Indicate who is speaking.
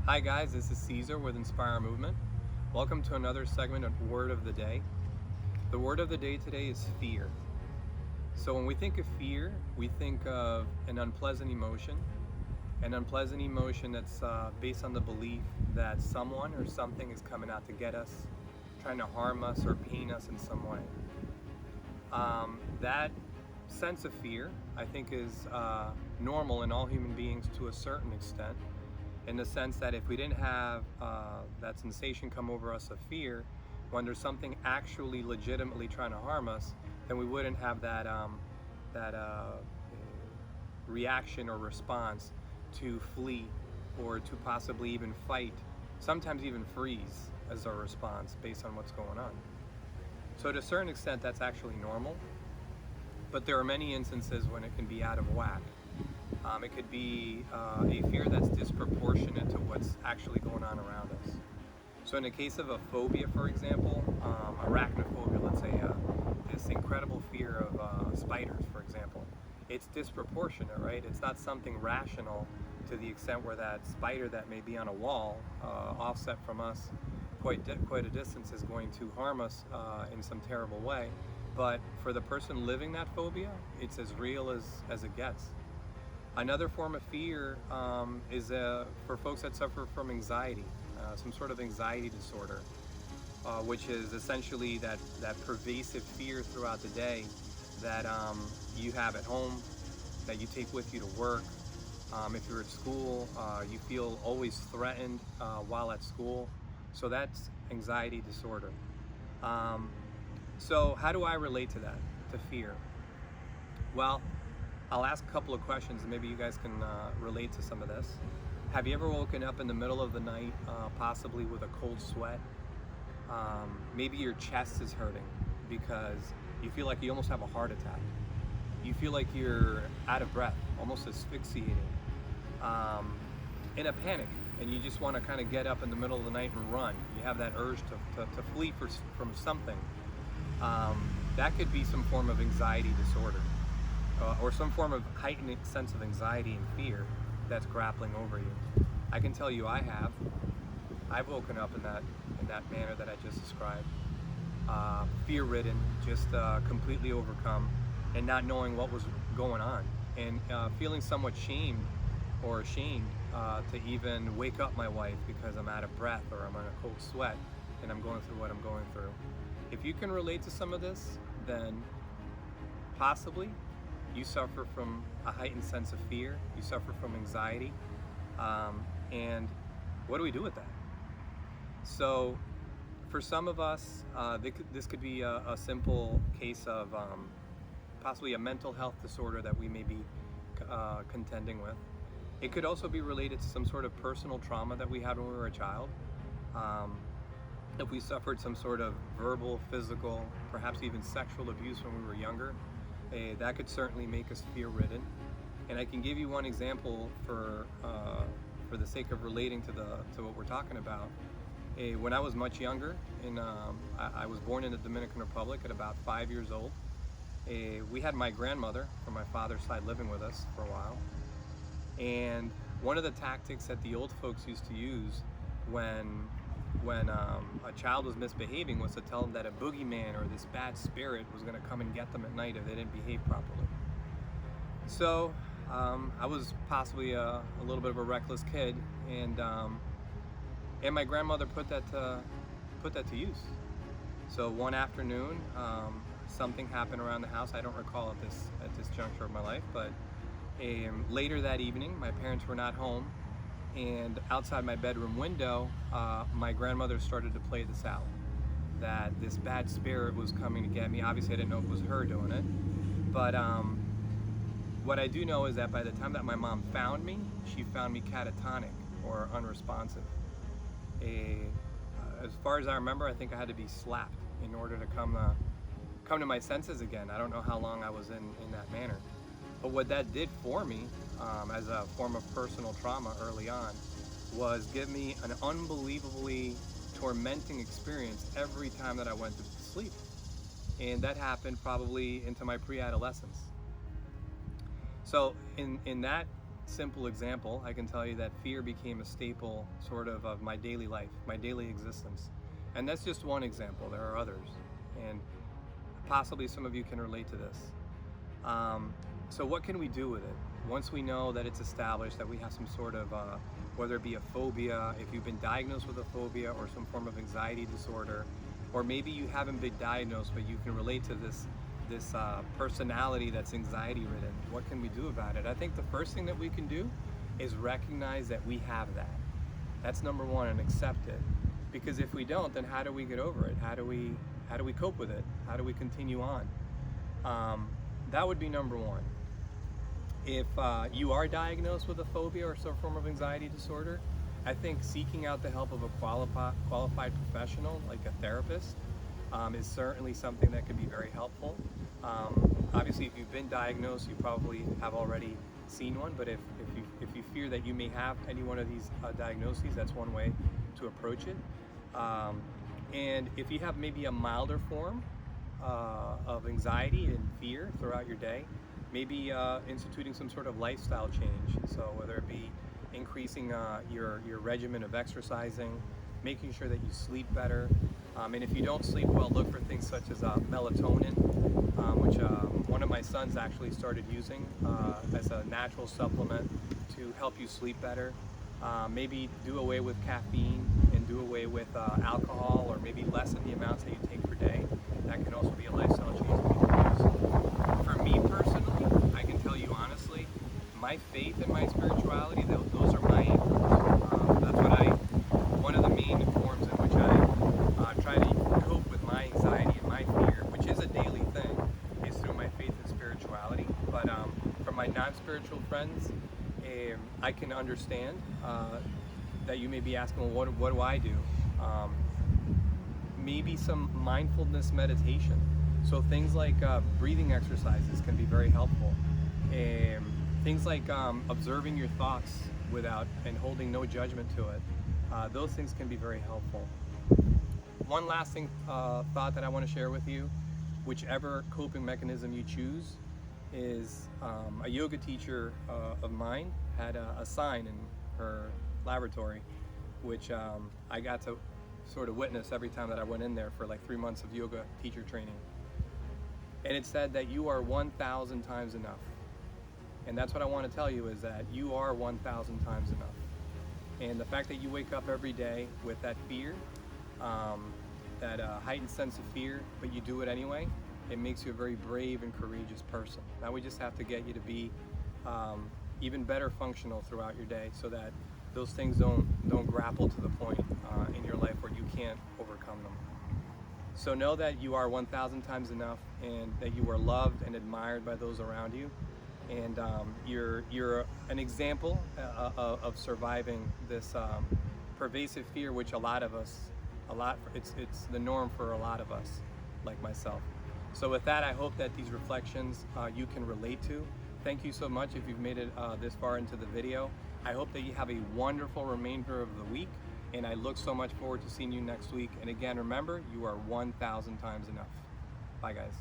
Speaker 1: Hi guys, this is Caesar with Inspire Movement. Welcome to another segment of Word of the Day. The word of the day today is fear. So when we think of fear, we think of an unpleasant emotion that's based on the belief that someone or something is coming out to get us, trying to harm us or pain us in some way. That sense of fear, I think, is normal in all human beings to a certain extent, in the sense that if we didn't have that sensation come over us of fear, when there's something actually legitimately trying to harm us, then we wouldn't have that reaction or response to flee or to possibly even fight, sometimes even freeze as our response based on what's going on. So to a certain extent, that's actually normal, but there are many instances when it can be out of whack. It could be a fear that's disproportionate to what's actually going on around us. So in the case of a phobia, for example, arachnophobia, let's say this incredible fear of spiders, for example, it's disproportionate, right? It's not something rational to the extent where that spider that may be on a wall, offset from us quite a distance, is going to harm us in some terrible way. But for the person living that phobia, it's as real as it gets. Another form of fear is for folks that suffer from anxiety, some sort of anxiety disorder, which is essentially that pervasive fear throughout the day that you have at home, that you take with you to work. If you're at school, you feel always threatened while at school. So that's anxiety disorder. So how do I relate to that, to fear? Well, I'll ask a couple of questions and maybe you guys can relate to some of this. Have you ever woken up in the middle of the night, possibly with a cold sweat? Maybe your chest is hurting because you feel like you almost have a heart attack. You feel like you're out of breath, almost asphyxiating, in a panic, and you just want to kind of get up in the middle of the night and run. You have that urge to flee from something. That could be some form of anxiety disorder. Or some form of heightened sense of anxiety and fear that's grappling over you. I can tell you I've woken up in that manner that I just described, fear-ridden, just completely overcome, and not knowing what was going on, and feeling somewhat shamed or ashamed to even wake up my wife because I'm out of breath or I'm in a cold sweat and I'm going through what I'm going through. If you can relate to some of this, then possibly you suffer from a heightened sense of fear, you suffer from anxiety, and what do we do with that? So for some of us, this could be a simple case of possibly a mental health disorder that we may be contending with. It could also be related to some sort of personal trauma that we had when we were a child. If we suffered some sort of verbal, physical, perhaps even sexual abuse when we were younger, that could certainly make us fear-ridden. And I can give you one example for the sake of relating to what we're talking about. When I was much younger, I was born in the Dominican Republic at about 5 years old. We had my grandmother from my father's side living with us for a while. And one of the tactics that the old folks used to use when a child was misbehaving was to tell them that a boogeyman or this bad spirit was going to come and get them at night if they didn't behave properly. So I was possibly a little bit of a reckless kid, and my grandmother put that to use. So one afternoon, something happened around the house. I don't recall at this juncture of my life, but later that evening, my parents were not home. And outside my bedroom window, my grandmother started to play this out, that this bad spirit was coming to get me. Obviously, I didn't know it was her doing it. But what I do know is that by the time that my mom found me, she found me catatonic or unresponsive. As far as I remember, I think I had to be slapped in order to come to my senses again. I don't know how long I was in that manner. But what that did for me, as a form of personal trauma early on, was give me an unbelievably tormenting experience every time that I went to sleep. And that happened probably into my pre-adolescence. So in that simple example, I can tell you that fear became a staple sort of my daily life, my daily existence. And that's just one example. There are others. And possibly some of you can relate to this. So what can we do with it? Once we know that it's established that we have some sort of, whether it be a phobia, if you've been diagnosed with a phobia or some form of anxiety disorder, or maybe you haven't been diagnosed but you can relate to this personality that's anxiety ridden, what can we do about it? I think the first thing that we can do is recognize that we have that. That's number one, and accept it. Because if we don't, then how do we get over it? How do we cope with it? How do we continue on? That would be number one. If you are diagnosed with a phobia or some form of anxiety disorder, I think seeking out the help of a qualified professional, like a therapist, is certainly something that could be very helpful. Obviously, if you've been diagnosed, you probably have already seen one, but if you fear that you may have any one of these diagnoses, that's one way to approach it. And if you have maybe a milder form of anxiety and fear throughout your day, maybe instituting some sort of lifestyle change. So whether it be increasing your regimen of exercising, making sure that you sleep better. And if you don't sleep well, look for things such as melatonin, which one of my sons actually started using as a natural supplement to help you sleep better. Maybe do away with caffeine and do away with alcohol, or maybe lessen the amounts that you take per day. That can also be a lifestyle change that you can use. For me personally, I can tell you honestly, my faith and my spirituality, those are my anchors. That's one of the main forms in which I try to cope with my anxiety and my fear, which is a daily thing, is through my faith and spirituality. But for my non-spiritual friends, I can understand that you may be asking, well, what do I do? Maybe some mindfulness meditation. So things like breathing exercises can be very helpful. Things like observing your thoughts and holding no judgment to it. Those things can be very helpful. One last thought that I want to share with you, whichever coping mechanism you choose, is a yoga teacher of mine had a sign in her laboratory, which I got to sort of witness every time that I went in there for like 3 months of yoga teacher training. And it said that you are 1,000 times enough. And that's what I want to tell you, is that you are 1,000 times enough. And the fact that you wake up every day with that fear, that heightened sense of fear, but you do it anyway, it makes you a very brave and courageous person. Now we just have to get you to be even better functional throughout your day, so that those things don't grapple to the point in your life where you can't overcome them. So know that you are 1,000 times enough, and that you are loved and admired by those around you. And you're an example of surviving this pervasive fear, which it's the norm for a lot of us, like myself. So with that, I hope that these reflections you can relate to. Thank you so much if you've made it this far into the video. I hope that you have a wonderful remainder of the week, and I look so much forward to seeing you next week. And again, remember, you are 1,000 times enough. Bye, guys.